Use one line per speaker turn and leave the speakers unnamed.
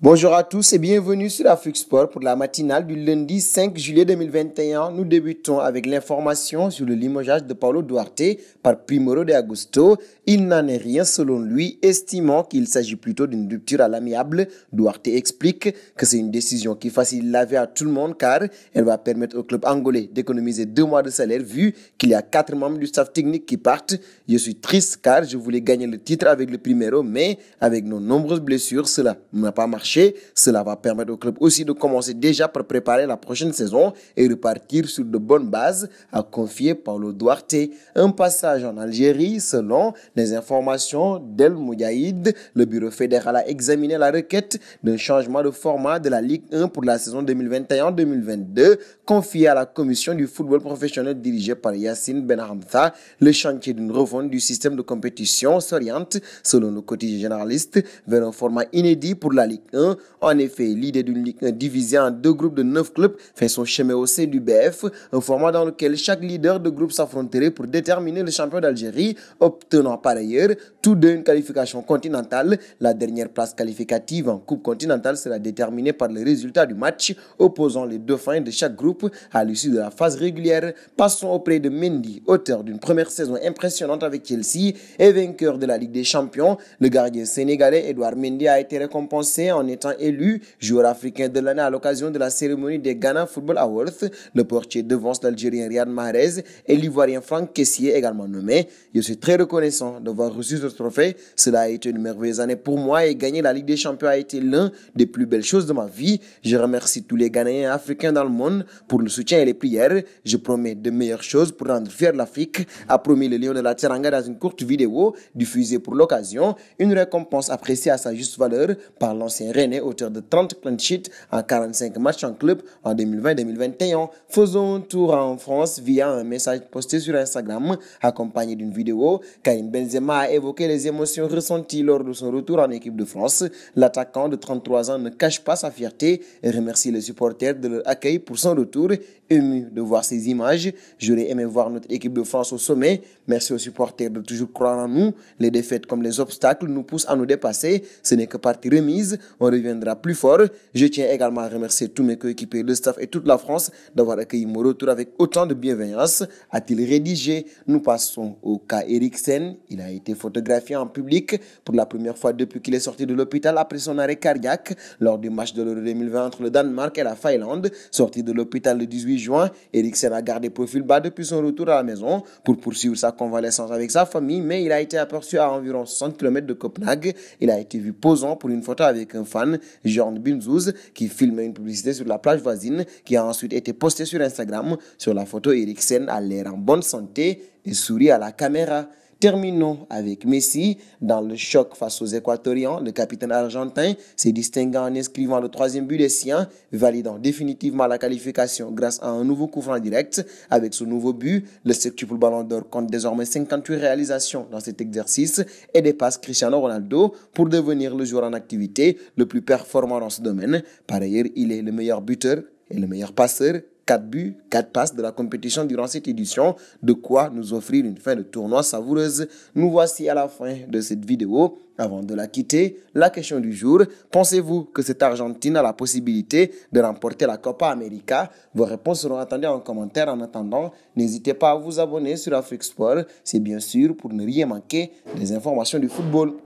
Bonjour à tous et bienvenue sur Afrique Sport pour la matinale du lundi 5 juillet 2021. Nous débutons avec l'information sur le limogeage de Paulo Duarte par Primero de Agosto. Il n'en est rien selon lui, estimant qu'il s'agit plutôt d'une rupture à l'amiable. Duarte explique que c'est une décision qui facilite la vie à tout le monde car elle va permettre au club angolais d'économiser 2 mois de salaire vu qu'il y a 4 membres du staff technique qui partent. Je suis triste car je voulais gagner le titre avec le Primero, mais avec nos nombreuses blessures, cela n'a pas marché. Cela va permettre au club aussi de commencer déjà par préparer la prochaine saison et repartir sur de bonnes bases, a confié Paulo Duarte. Un passage en Algérie, selon les informations d'El Moudjahid, le bureau fédéral a examiné la requête d'un changement de format de la Ligue 1 pour la saison 2021-2022, confiée à la commission du football professionnel dirigée par Yassine Benhamtha. Le chantier d'une refonte du système de compétition s'oriente, selon le quotidien généraliste, vers un format inédit pour la Ligue 1. En effet, l'idée d'une Ligue 1 divisée en 2 groupes de 9 clubs fait son chemin au sein du BF, un format dans lequel chaque leader de groupe s'affronterait pour déterminer le champion d'Algérie, obtenant par ailleurs tous deux une qualification continentale. La dernière place qualificative en Coupe continentale sera déterminée par le résultat du match opposant les dauphins de chaque groupe à l'issue de la phase régulière. Passons auprès de Mendy, auteur d'une première saison impressionnante avec Chelsea et vainqueur de la Ligue des Champions. Le gardien sénégalais Edouard Mendy a été récompensé en étant élu joueur africain de l'année à l'occasion de la cérémonie des Ghana Football Awards. Le portier devance l'Algérien Riyad Mahrez et l'Ivoirien Franck Kessié également nommé. Je suis très reconnaissant d'avoir reçu ce trophée. Cela a été une merveilleuse année pour moi et gagner la Ligue des Champions a été l'un des plus belles choses de ma vie. Je remercie tous les Ghanéens et Africains dans le monde pour le soutien et les prières. Je promets de meilleures choses pour rendre fier l'Afrique, a promis le Lion de la Teranga dans une courte vidéo diffusée pour l'occasion. Une récompense appréciée à sa juste valeur par l'ancien Rennais, auteur de 30 clean sheets en 45 matchs en club en 2020-2021. Faisons un tour en France via un message posté sur Instagram accompagné d'une vidéo. Karim Benzema a évoqué les émotions ressenties lors de son retour en équipe de France. L'attaquant de 33 ans ne cache pas sa fierté et remercie les supporters de leur accueil pour son retour. Ému de voir ces images, j'aurais aimé voir notre équipe de France au sommet. Merci aux supporters de toujours croire en nous. Les défaites comme les obstacles nous poussent à nous dépasser. Ce n'est que partie remise. On reviendra plus fort. Je tiens également à remercier tous mes coéquipiers, le staff et toute la France d'avoir accueilli mon retour avec autant de bienveillance, a-t-il rédigé. Nous passons au cas Eriksen. Il a été photographié en public pour la première fois depuis qu'il est sorti de l'hôpital après son arrêt cardiaque lors du match de l'Euro 2020 entre le Danemark et la Finlande. Sorti de l'hôpital le 18 juin, Eriksen a gardé profil bas depuis son retour à la maison pour poursuivre sa convalescence avec sa famille, mais il a été aperçu à environ 60 km de Copenhague. Il a été vu posant pour une photo avec un fan, Jorn Binzouz, qui filmait une publicité sur la plage voisine, qui a ensuite été postée sur Instagram. Sur la photo, Eriksen a l'air en bonne santé et sourit à la caméra. Terminons avec Messi. Dans le choc face aux Équatoriens, le capitaine argentin s'est distingué en inscrivant le 3e but des siens, validant définitivement la qualification grâce à un nouveau coup franc direct. Avec ce nouveau but, le septuple Ballon d'Or compte désormais 58 réalisations dans cet exercice et dépasse Cristiano Ronaldo pour devenir le joueur en activité le plus performant dans ce domaine. Par ailleurs, il est le meilleur buteur et le meilleur passeur. 4 buts, 4 passes de la compétition durant cette édition, de quoi nous offrir une fin de tournoi savoureuse. Nous voici à la fin de cette vidéo. Avant de la quitter, la question du jour, pensez-vous que cette Argentine a la possibilité de remporter la Copa América? Vos réponses seront attendues en commentaire. En attendant, n'hésitez pas à vous abonner sur Afrique Sport. C'est bien sûr pour ne rien manquer des informations du football.